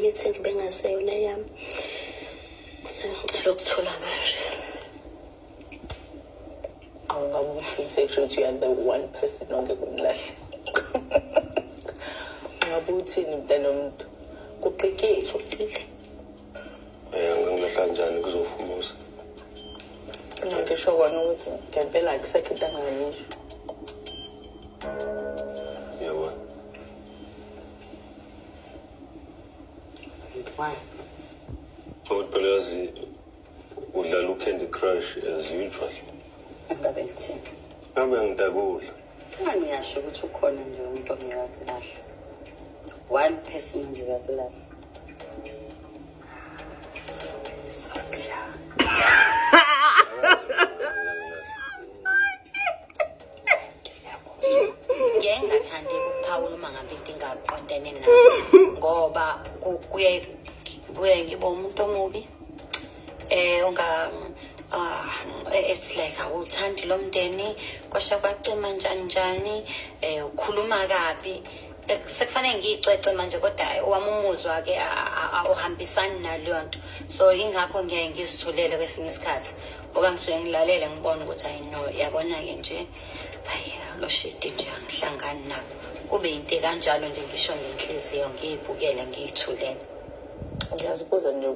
yakithi bengaseyo le yami. Sengicela ukuthola kanje. Awungabuthi secret, you are the one person ongekumlahle. Ungabuthini mntana nomuntu kuqikethwe xiki. Ngangilahla njani kuzofumuza. Ngisho kona ukuthi ngempela akusekho into angayisho. Yabona. Why? Phela yazi udlala Candy Crush as usual. Ngabe ngithini? Ngabe ngidabula. Ngiyasho ukuthi ukhona nje umuntu ongekulahle. One person nje ongekulahle. Sakha. Ngingathandi ukuphawula uma ngabe into ingaqondene nawe ngoba kuye ngibe umuntu omubi it's like awuthandi lo mndeni kwasha kwacima njani ukhuluma kabi sekufanele ngicece manje kodwa wami umuzwa ke awuhambisani naleyo nto so ingakho ngiyaye ngizithulele kwesinye isikhathi ngoba ngisuke ngilalele ngibona ukuthi ayino yabona ke nje hayi lo shit nje angihlangani nabo kube into kanjalo nje ngisho ngenhliziyo ngiyibukele ngiyithulele. Ngiyazibuza nje